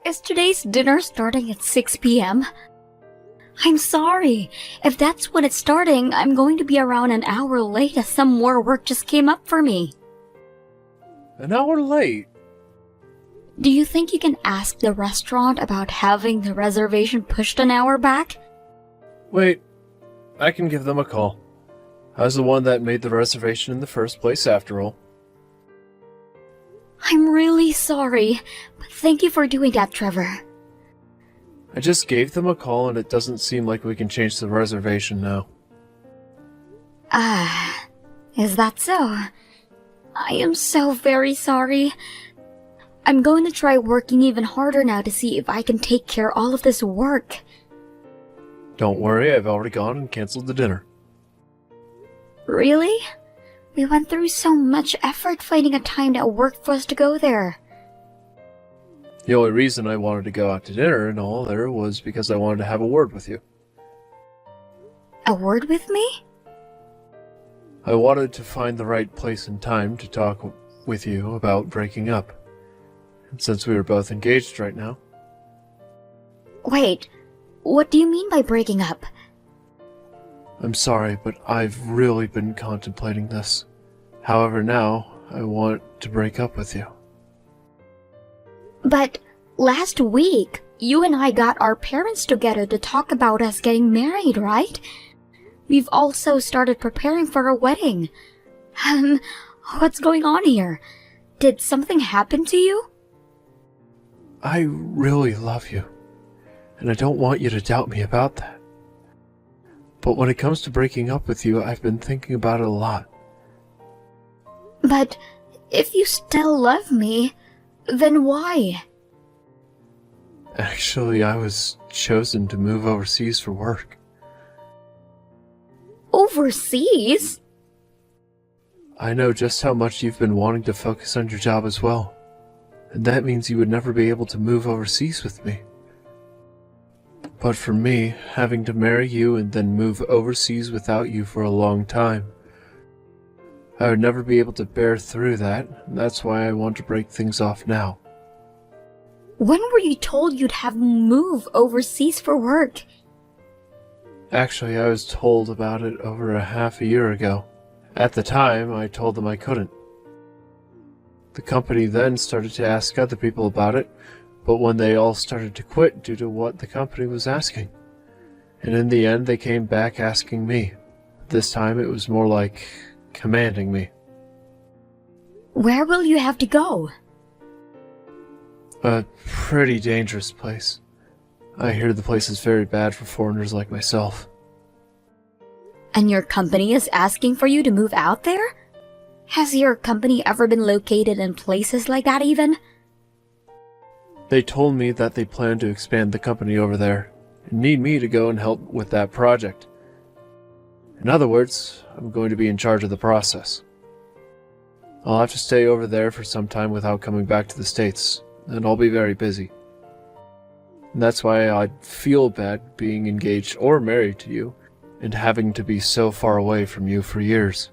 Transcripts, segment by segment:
Is today's dinner starting at 6 p.m.? I'm sorry. If that's when it's starting, I'm going to be around an hour late as some more work just came up for me. An hour late? Do you think you can ask the restaurant about having the reservation pushed an hour back? Wait, I can give them a call. I was the one that made the reservation in the first place, after all. I'm really sorry, but thank you for doing that, Trevor. I just gave them a call and it doesn't seem like we can change the reservation now. Is that so? I am so very sorry. I'm going to try working even harder now to see if I can take care of all of this work. Don't worry, I've already gone and canceled the dinner. Really? We went through so much effort finding a time that worked for us to go there. The only reason I wanted to go out to dinner and all there was because I wanted to have a word with you. A word with me? I wanted to find the right place and time to talk with you about breaking up. And since we were both engaged right now... Wait, what do you mean by breaking up? I'm sorry, but I've really been contemplating this. However, now, I want to break up with you. But last week, you and I got our parents together to talk about us getting married, right? We've also started preparing for a wedding. What's going on here? Did something happen to you? I really love you, and I don't want you to doubt me about that. But when it comes to breaking up with you, I've been thinking about it a lot. But if you still love me, then why? Actually, I was chosen to move overseas for work. Overseas? I know just how much you've been wanting to focus on your job as well. And that means you would never be able to move overseas with me. But for me, having to marry you and then move overseas without you for a long time, I would never be able to bear through that, and that's why I want to break things off now. When were you told you'd have move overseas for work? Actually, I was told about it over a half a year ago. At the time, I told them I couldn't. The company then started to ask other people about it, but when they all started to quit due to what the company was asking. And in the end, they came back asking me. This time, it was more like commanding me. Where will you have to go? A pretty dangerous place. I hear the place is very bad for foreigners like myself. And your company is asking for you to move out there? Has your company ever been located in places like that even? They told me that they plan to expand the company over there and need me to go and help with that project. In other words, I'm going to be in charge of the process. I'll have to stay over there for some time without coming back to the States, and I'll be very busy. And that's why I'd feel bad being engaged or married to you and having to be so far away from you for years.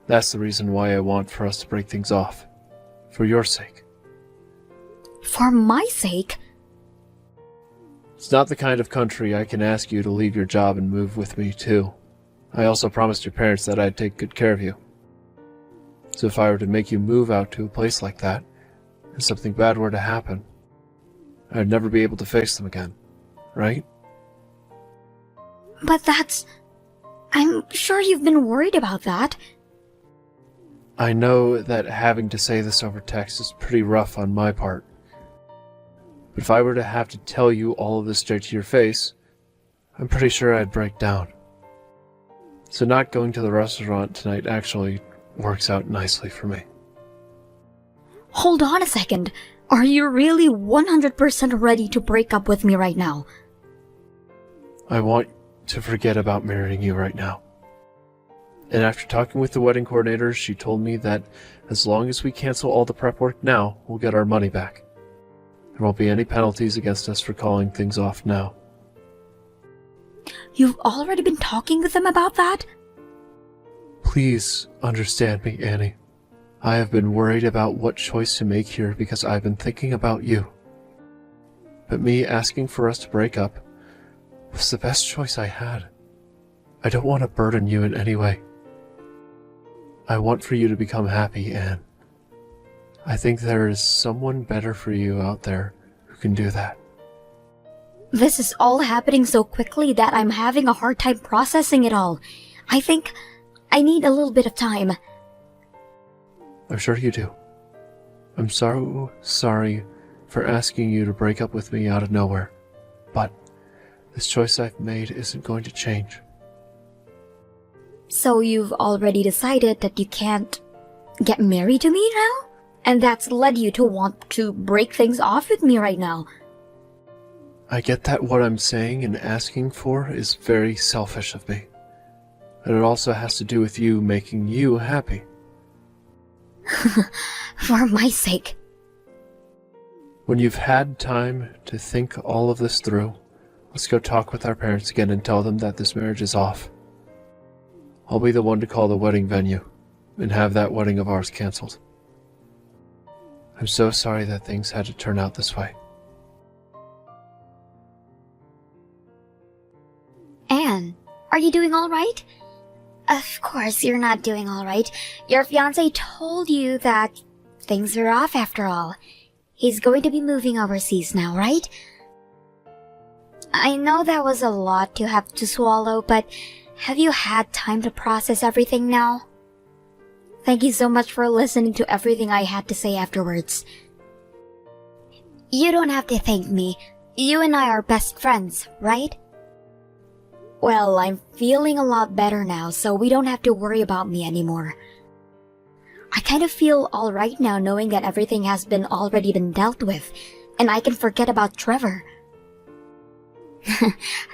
That's the reason why I want for us to break things off. For your sake. For my sake? It's not the kind of country I can ask you to leave your job and move with me, too. I also promised your parents that I'd take good care of you. So if I were to make you move out to a place like that, and something bad were to happen, I'd never be able to face them again, right? But that's... I'm sure you've been worried about that. I know that having to say this over text is pretty rough on my part. But if I were to have to tell you all of this straight to your face, I'm pretty sure I'd break down. So not going to the restaurant tonight actually works out nicely for me. Hold on a second. Are you really 100% ready to break up with me right now? I want to forget about marrying you right now. And after talking with the wedding coordinator, she told me that as long as we cancel all the prep work now, we'll get our money back. There won't be any penalties against us for calling things off now. You've already been talking with them about that? Please understand me, Annie. I have been worried about what choice to make here because I've been thinking about you. but me asking for us to break up was the best choice I had. I don't want to burden you in any way. I want for you to become happy, Anne. I think there is someone better for you out there who can do that. This is all happening so quickly that I'm having a hard time processing it all. I think I need a little bit of time. I'm sure you do. I'm so sorry for asking you to break up with me out of nowhere, but this choice I've made isn't going to change. So you've already decided that you can't get married to me now? And that's led you to want to break things off with me right now. I get that what I'm saying and asking for is very selfish of me. And it also has to do with you making you happy. For my sake. When you've had time to think all of this through, let's go talk with our parents again and tell them that this marriage is off. I'll be the one to call the wedding venue and have that wedding of ours canceled. I'm so sorry that things had to turn out this way. Anne, are you doing all right? Of course you're not doing all right. Your fiancé told you that things are off after all. He's going to be moving overseas now, right? I know that was a lot to have to swallow, but have you had time to process everything now? Thank you so much for listening to everything I had to say afterwards. You don't have to thank me. You and I are best friends, right? Well, I'm feeling a lot better now, so we don't have to worry about me anymore. I kind of feel alright now knowing that everything has already been dealt with, and I can forget about Trevor.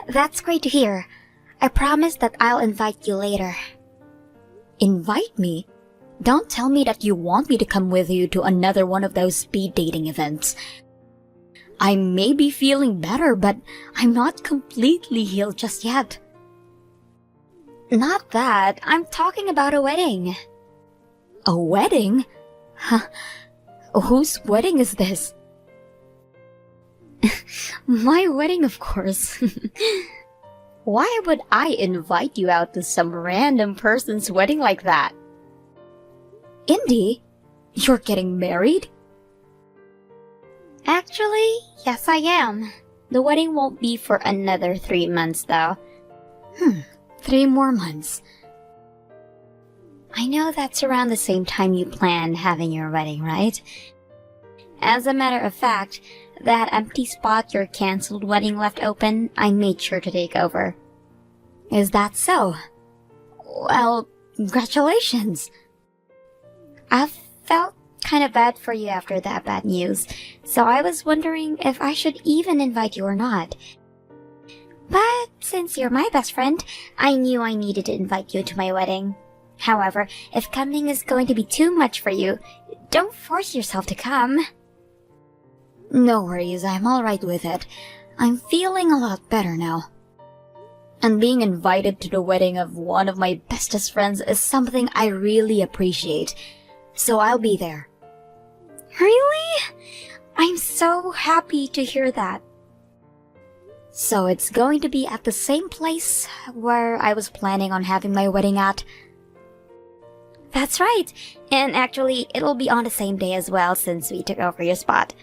That's great to hear. I promise that I'll invite you later. Invite me? Don't tell me that you want me to come with you to another one of those speed dating events. I may be feeling better, but I'm not completely healed just yet. Not that. I'm talking about a wedding. A wedding? Huh. Whose wedding is this? My wedding, of course. Why would I invite you out to some random person's wedding like that? Indy, you're getting married? Actually, yes I am. The wedding won't be for another 3 months though. 3 more months. I know that's around the same time you planned having your wedding, right? As a matter of fact, that empty spot your cancelled wedding left open, I made sure to take over. Is that so? Well, congratulations. I felt kind of bad for you after that bad news, so I was wondering if I should even invite you or not. But since you're my best friend, I knew I needed to invite you to my wedding. However, if coming is going to be too much for you, don't force yourself to come. No worries, I'm alright with it. I'm feeling a lot better now. And being invited to the wedding of one of my bestest friends is something I really appreciate. So I'll be there. Really? I'm so happy to hear that. So it's going to be at the same place where I was planning on having my wedding at? That's right. And actually, it'll be on the same day as well since we took over your spot.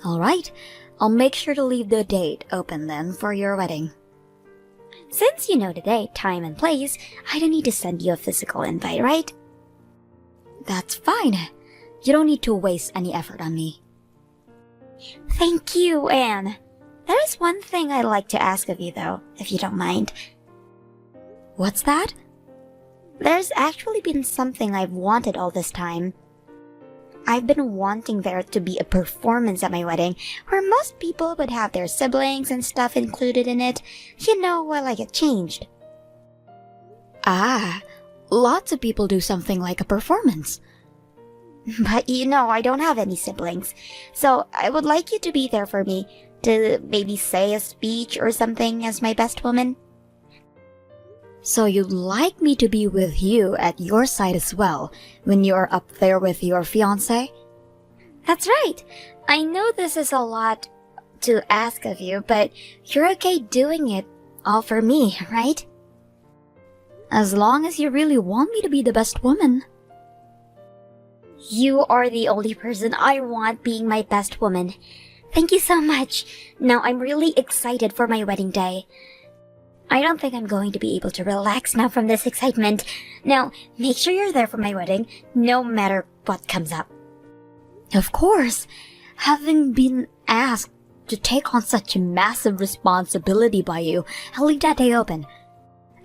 Alright, I'll make sure to leave the date open then for your wedding. Since you know the date, time, and place, I don't need to send you a physical invite, right? That's fine. You don't need to waste any effort on me. Thank you, Anne. There is one thing I'd like to ask of you, though, if you don't mind. What's that? There's actually been something I've wanted all this time. I've been wanting there to be a performance at my wedding where most people would have their siblings and stuff included in it, you know, while I get changed. Ah, lots of people do something like a performance. But you know, I don't have any siblings, so I would like you to be there for me, to maybe say a speech or something as my best woman. So you'd like me to be with you at your side as well, when you're up there with your fiancé? That's right. I know this is a lot to ask of you, but you're okay doing it all for me, right? As long as you really want me to be the best woman. You are the only person I want being my best woman. Thank you so much. Now I'm really excited for my wedding day. I don't think I'm going to be able to relax now from this excitement. Now, make sure you're there for my wedding, no matter what comes up. Of course. Having been asked to take on such a massive responsibility by you, I'll leave that day open.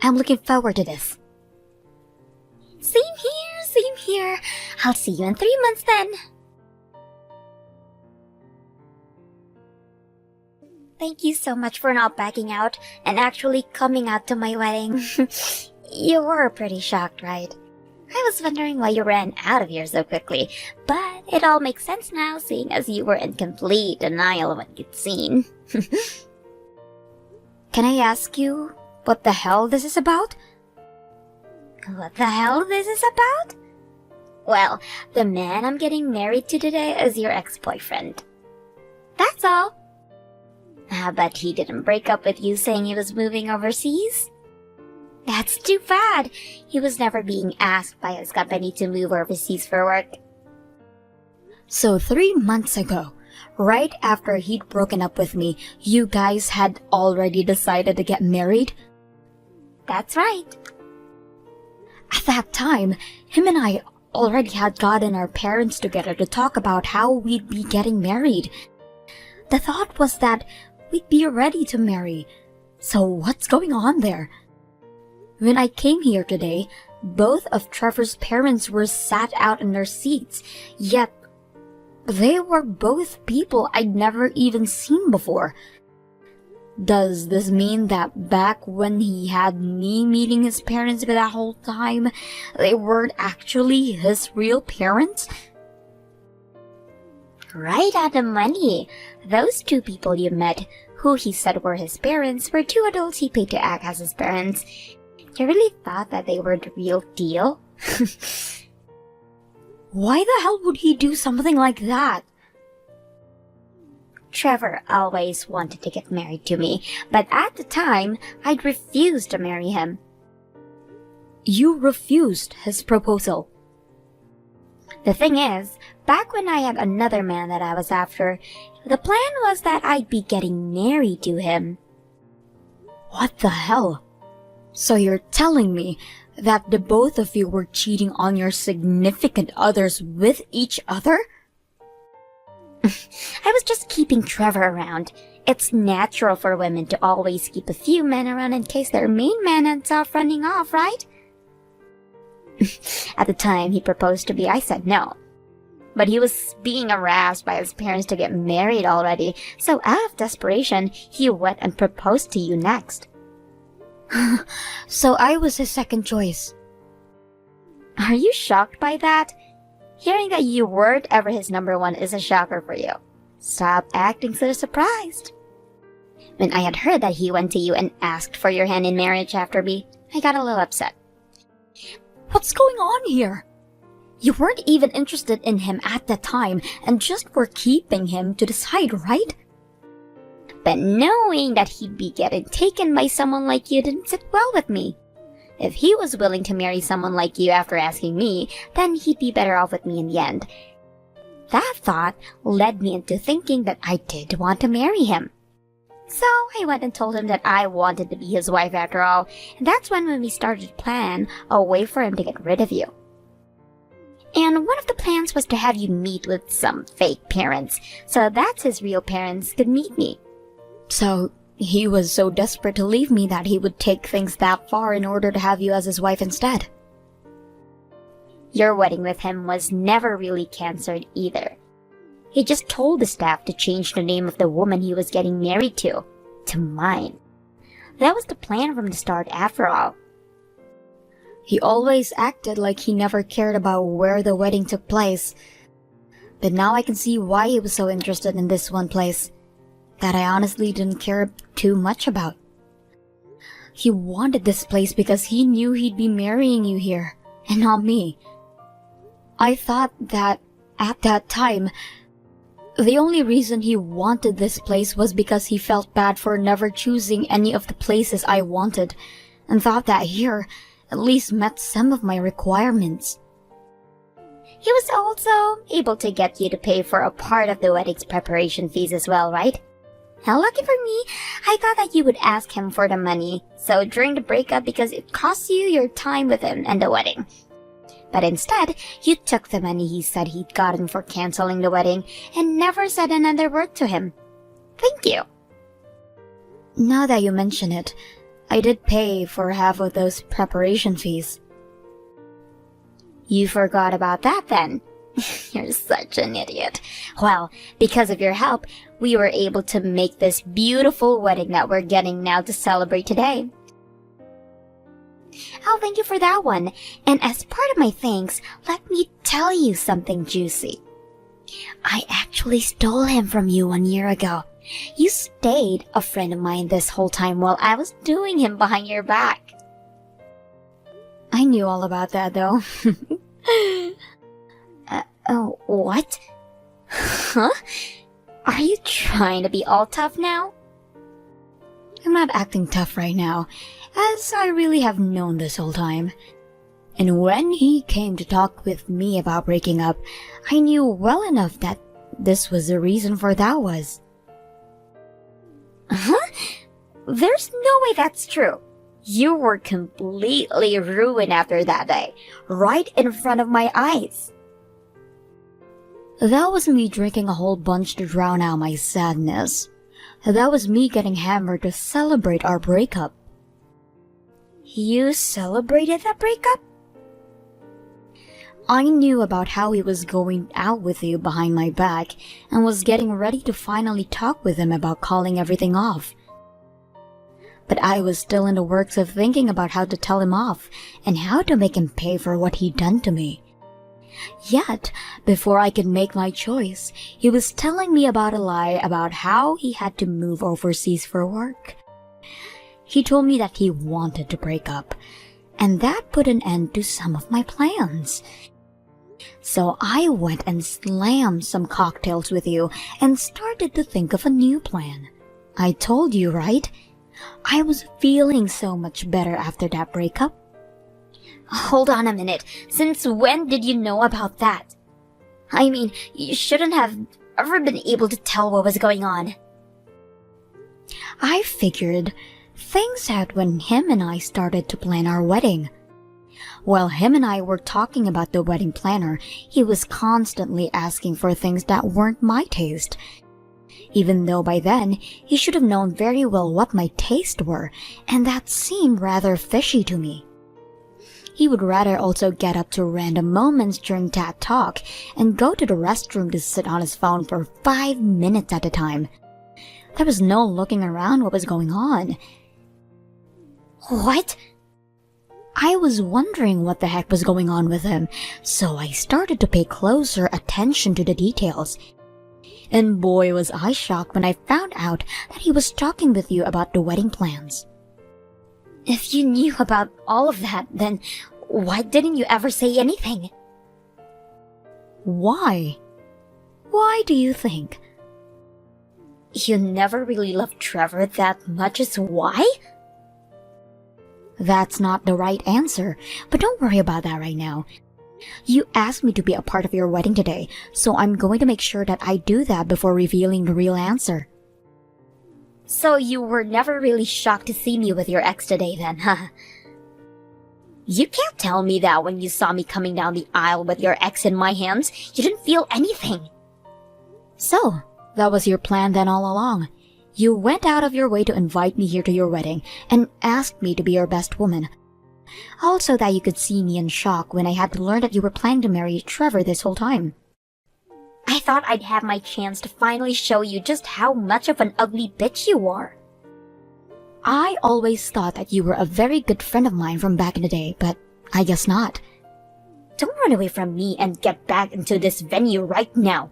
I'm looking forward to this. Same here, same here. I'll see you in 3 months then. Thank you so much for not backing out and actually coming out to my wedding. You were pretty shocked, right? I was wondering why you ran out of here so quickly, but it all makes sense now, seeing as you were in complete denial of what you'd seen. Can I ask you what the hell this is about? What the hell this is about? Well, the man I'm getting married to today is your ex-boyfriend. That's all. But he didn't break up with you saying he was moving overseas? That's too bad. He was never being asked by his company to move overseas for work. So 3 months ago, right after he'd broken up with me, you guys had already decided to get married? That's right. At that time, him and I already had gotten our parents together to talk about how we'd be getting married. The thought was that we'd be ready to marry. So what's going on there? When I came here today, both of Trevor's parents were sat out in their seats, yet they were both people I'd never even seen before. Does this mean that back when he had me meeting his parents for that whole time, they weren't actually his real parents? Right on the money. Those two people you met, who he said were his parents, were two adults he paid to act as his parents. You really thought that they were the real deal? Why the hell would he do something like that? Trevor always wanted to get married to me, but at the time, I'd refused to marry him. You refused his proposal? The thing is, back when I had another man that I was after, the plan was that I'd be getting married to him. What the hell? So you're telling me that the both of you were cheating on your significant others with each other? I was just keeping Trevor around. It's natural for women to always keep a few men around in case their main man ends up running off, right? At the time he proposed to me, I said no. But he was being harassed by his parents to get married already, so out of desperation, he went and proposed to you next. So I was his second choice. Are you shocked by that? Hearing that you weren't ever his number one is a shocker for you. Stop acting so surprised. When I had heard that he went to you and asked for your hand in marriage after me, I got a little upset. What's going on here? You weren't even interested in him at the time and just were keeping him to the side, right? But knowing that he'd be getting taken by someone like you didn't sit well with me. If he was willing to marry someone like you after asking me, then he'd be better off with me in the end. That thought led me into thinking that I did want to marry him. So I went and told him that I wanted to be his wife after all, and that's when we started to plan a way for him to get rid of you. And one of the plans was to have you meet with some fake parents, so that his real parents could meet me. So he was so desperate to leave me that he would take things that far in order to have you as his wife instead. Your wedding with him was never really cancelled either. He just told the staff to change the name of the woman he was getting married to mine. That was the plan from the start after all. He always acted like he never cared about where the wedding took place. But now I can see why he was so interested in this one place that I honestly didn't care too much about. He wanted this place because he knew he'd be marrying you here, and not me. I thought that, at that time, The only reason he wanted this place was because he felt bad for never choosing any of the places I wanted, and thought that here at least met some of my requirements. He was also able to get you to pay for a part of the wedding's preparation fees as well, right? Now, lucky for me, I thought that you would ask him for the money, so during the breakup, because it cost you your time with him and the wedding. But instead, you took the money he said he'd gotten for canceling the wedding and never said another word to him. Thank you. Now that you mention it, I did pay for half of those preparation fees. You forgot about that then. You're such an idiot. Well, because of your help, we were able to make this beautiful wedding that we're getting now to celebrate today. Oh, thank you for that one. And as part of my thanks, let me tell you something juicy. I actually stole him from you 1 year ago. You stayed a friend of mine this whole time while I was doing him behind your back. I knew all about that, though. Oh, what? Huh? Are you trying to be all tough now? I'm not acting tough right now, as I really have known this whole time. And when he came to talk with me about breaking up, I knew well enough that this was the reason for that was. Huh? There's no way that's true. You were completely ruined after that day, right in front of my eyes. That was me drinking a whole bunch to drown out my sadness. That was me getting hammered to celebrate our breakup. You celebrated that breakup? I knew about how he was going out with you behind my back and was getting ready to finally talk with him about calling everything off. But I was still in the works of thinking about how to tell him off and how to make him pay for what he'd done to me. Yet, before I could make my choice, he was telling me about a lie about how he had to move overseas for work. He told me that he wanted to break up, and that put an end to some of my plans. So I went and slammed some cocktails with you and started to think of a new plan. I told you, right? I was feeling so much better after that breakup. Hold on a minute. Since when did you know about that? I mean, you shouldn't have ever been able to tell what was going on. I figured things out when him and I started to plan our wedding. While him and I were talking about the wedding planner, he was constantly asking for things that weren't my taste. Even though by then, he should have known very well what my tastes were, and that seemed rather fishy to me. He would rather also get up to random moments during that talk and go to the restroom to sit on his phone for 5 minutes at a time. There was no looking around what was going on. What? I was wondering what the heck was going on with him, so I started to pay closer attention to the details. And boy was I shocked when I found out that he was talking with you about the wedding plans. If you knew about all of that, then why didn't you ever say anything? Why? Why do you think? You never really loved Trevor that much is why? That's not the right answer, but don't worry about that right now. You asked me to be a part of your wedding today, so I'm going to make sure that I do that before revealing the real answer. So you were never really shocked to see me with your ex today then, huh? You can't tell me that when you saw me coming down the aisle with your ex in my hands, you didn't feel anything. So, that was your plan then all along. You went out of your way to invite me here to your wedding and asked me to be your best woman. Also that you could see me in shock when I had to learn that you were planning to marry Trevor this whole time. I thought I'd have my chance to finally show you just how much of an ugly bitch you are. I always thought that you were a very good friend of mine from back in the day, but I guess not. Don't run away from me and get back into this venue right now.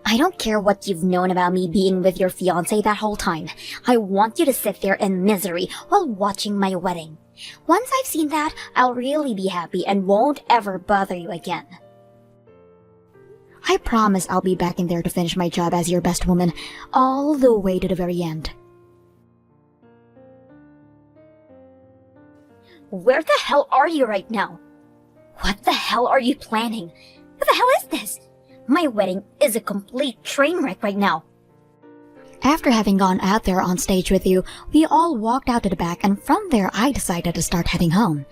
I don't care what you've known about me being with your fiancé that whole time. I want you to sit there in misery while watching my wedding. Once I've seen that, I'll really be happy and won't ever bother you again. I promise I'll be back in there to finish my job as your best woman, all the way to the very end. Where the hell are you right now? What the hell are you planning? What the hell is this? My wedding is a complete train wreck right now. After having gone out there on stage with you, we all walked out to the back, and from there I decided to start heading home.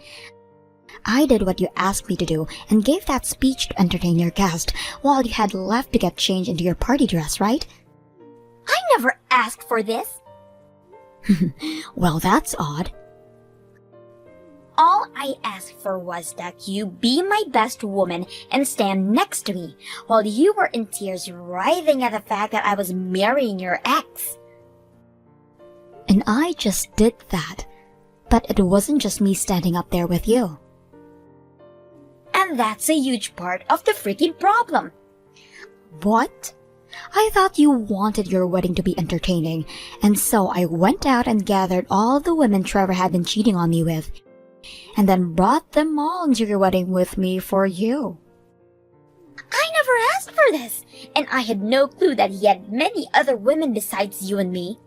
I did what you asked me to do and gave that speech to entertain your guest while you had left to get changed into your party dress, right? I never asked for this. Well, that's odd. All I asked for was that you be my best woman and stand next to me while you were in tears writhing at the fact that I was marrying your ex. And I just did that. But it wasn't just me standing up there with you. And that's a huge part of the freaking problem. What? I thought you wanted your wedding to be entertaining, and so I went out and gathered all the women Trevor had been cheating on me with, and then brought them all into your wedding with me for you. I never asked for this, and I had no clue that he had many other women besides you and me.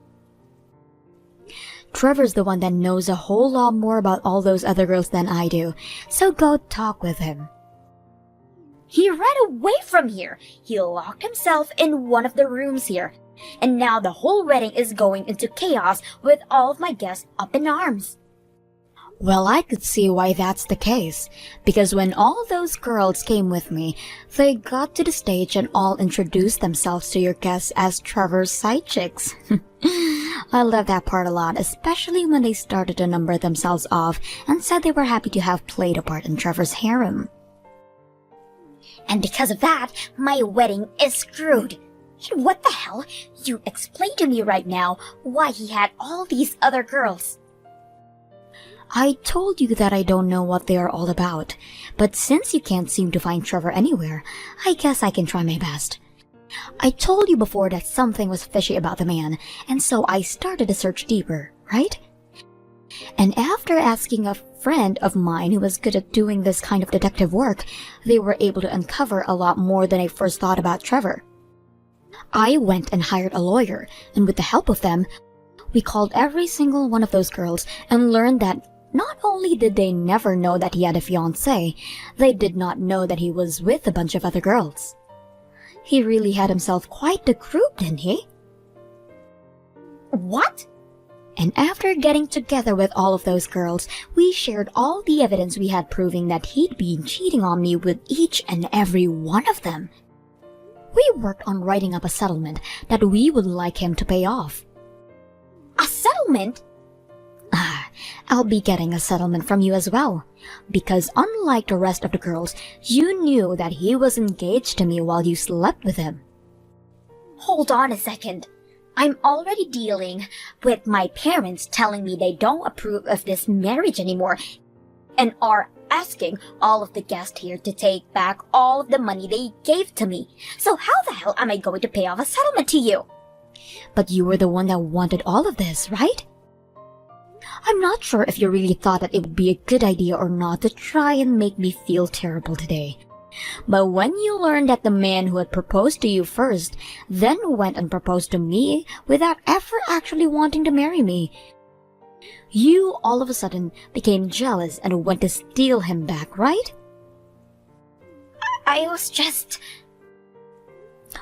Trevor's the one that knows a whole lot more about all those other girls than I do, so go talk with him. He ran away from here. He locked himself in one of the rooms here, and now the whole wedding is going into chaos with all of my guests up in arms. Well, I could see why that's the case, because when all those girls came with me, they got to the stage and all introduced themselves to your guests as Trevor's side chicks. I love that part a lot, especially when they started to number themselves off and said they were happy to have played a part in Trevor's harem. And because of that, my wedding is screwed. And what the hell? You explain to me right now why he had all these other girls. I told you that I don't know what they are all about, but since you can't seem to find Trevor anywhere, I guess I can try my best. I told you before that something was fishy about the man, and so I started to search deeper, right? And after asking a friend of mine who was good at doing this kind of detective work, they were able to uncover a lot more than I first thought about Trevor. I went and hired a lawyer, and with the help of them, we called every single one of those girls and learned that not only did they never know that he had a fiancé, they did not know that he was with a bunch of other girls. He really had himself quite the group, didn't he? What? And after getting together with all of those girls, we shared all the evidence we had proving that he'd been cheating on me with each and every one of them. We worked on writing up a settlement that we would like him to pay off. A settlement? I'll be getting a settlement from you as well, because unlike the rest of the girls, you knew that he was engaged to me while you slept with him. Hold on a second. I'm already dealing with my parents telling me they don't approve of this marriage anymore and are asking all of the guests here to take back all of the money they gave to me. So how the hell am I going to pay off a settlement to you? But you were the one that wanted all of this, right? I'm not sure if you really thought that it would be a good idea or not to try and make me feel terrible today. But when you learned that the man who had proposed to you first then went and proposed to me without ever actually wanting to marry me, you all of a sudden became jealous and went to steal him back, right? I was just...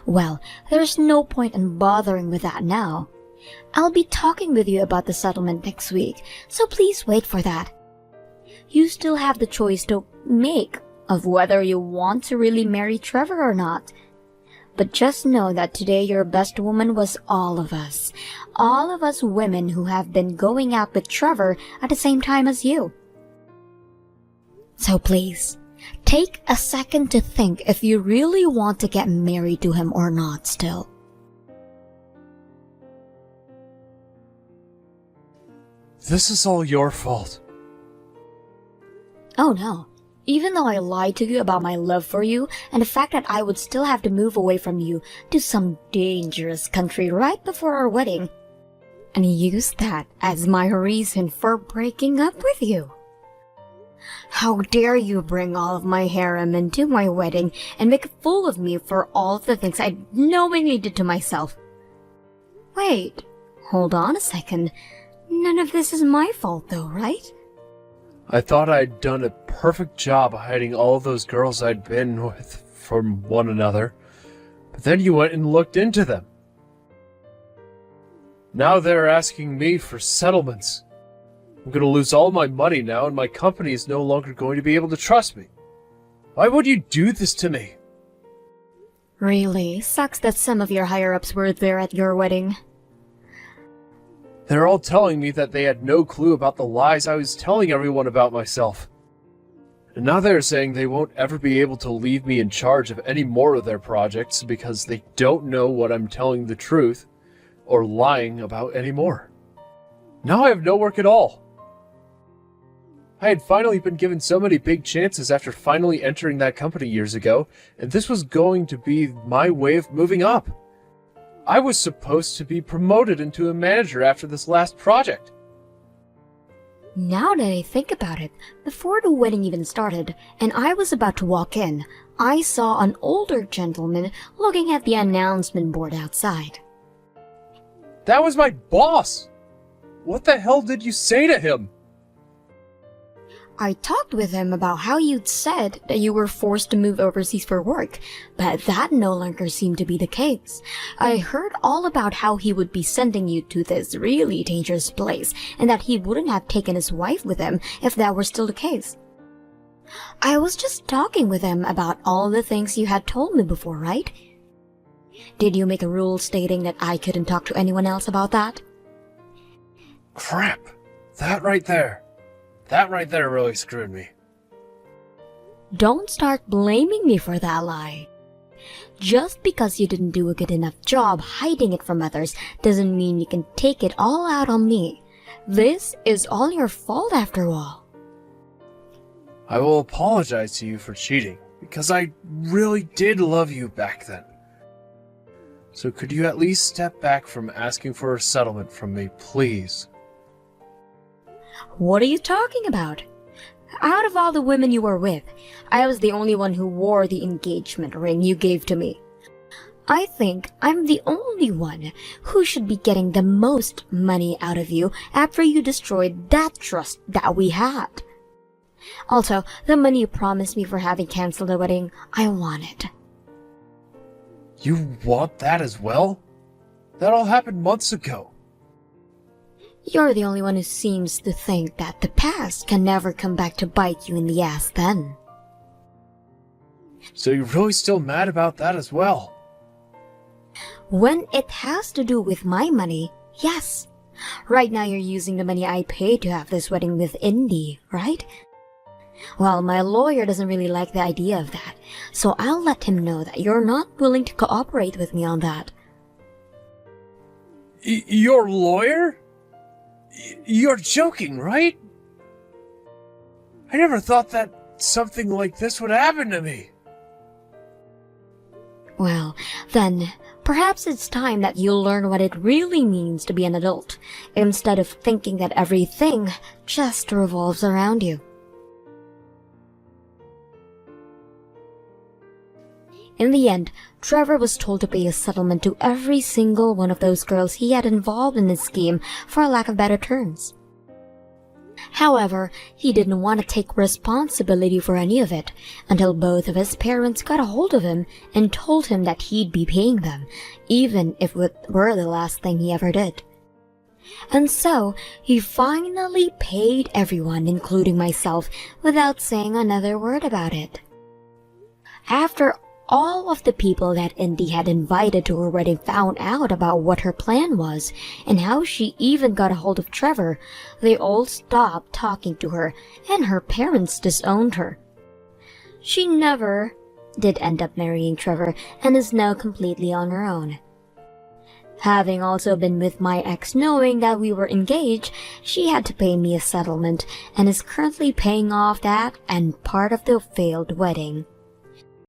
Well, there's no point in bothering with that now. I'll be talking with you about the settlement next week, so please wait for that. You still have the choice to make of whether you want to really marry Trevor or not. But just know that today your best woman was all of us women who have been going out with Trevor at the same time as you. So please, take a second to think if you really want to get married to him or not still. This is all your fault. Oh no. Even though I lied to you about my love for you and the fact that I would still have to move away from you to some dangerous country right before our wedding, and used that as my reason for breaking up with you. How dare you bring all of my harem into my wedding and make a fool of me for all of the things I knowingly did to myself? Wait, hold on a second. None of this is my fault though, right? I thought I'd done a perfect job hiding all of those girls I'd been with from one another, but then you went and looked into them. Now they're asking me for settlements. I'm going to lose all my money now, and my company is no longer going to be able to trust me. Why would you do this to me? Really, sucks that some of your higher-ups were there at your wedding. They're all telling me that they had no clue about the lies I was telling everyone about myself. And now they're saying they won't ever be able to leave me in charge of any more of their projects because they don't know what I'm telling the truth or lying about anymore. Now I have no work at all. I had finally been given so many big chances after finally entering that company years ago, and this was going to be my way of moving up. I was supposed to be promoted into a manager after this last project. Now that I think about it, before the wedding even started, and I was about to walk in, I saw an older gentleman looking at the announcement board outside. That was my boss! What the hell did you say to him? I talked with him about how you'd said that you were forced to move overseas for work, but that no longer seemed to be the case. I heard all about how he would be sending you to this really dangerous place, and that he wouldn't have taken his wife with him if that were still the case. I was just talking with him about all the things you had told me before, right? Did you make a rule stating that I couldn't talk to anyone else about that? Crap. That right there really screwed me. Don't start blaming me for that lie. Just because you didn't do a good enough job hiding it from others doesn't mean you can take it all out on me. This is all your fault after all. I will apologize to you for cheating, because I really did love you back then. So could you at least step back from asking for a settlement from me, please? What are you talking about? Out of all the women you were with, I was the only one who wore the engagement ring you gave to me. I think I'm the only one who should be getting the most money out of you after you destroyed that trust that we had. Also, the money you promised me for having canceled the wedding, I want it. You want that as well? That all happened months ago. You're the only one who seems to think that the past can never come back to bite you in the ass then. So you're really still mad about that as well? When it has to do with my money, yes. Right now you're using the money I paid to have this wedding with Indy, right? Well, my lawyer doesn't really like the idea of that, so I'll let him know that you're not willing to cooperate with me on that. Your lawyer? You're joking, right? I never thought that something like this would happen to me. Well, then, perhaps it's time that you learn what it really means to be an adult, instead of thinking that everything just revolves around you. In the end, Trevor was told to pay a settlement to every single one of those girls he had involved in his scheme for lack of better terms. However, he didn't want to take responsibility for any of it until both of his parents got a hold of him and told him that he'd be paying them, even if it were the last thing he ever did. And so, he finally paid everyone, including myself, without saying another word about it. After all of the people that Indy had invited to her wedding found out about what her plan was and how she even got a hold of Trevor, they all stopped talking to her and her parents disowned her. She never did end up marrying Trevor and is now completely on her own. Having also been with my ex knowing that we were engaged, she had to pay me a settlement and is currently paying off that and part of the failed wedding.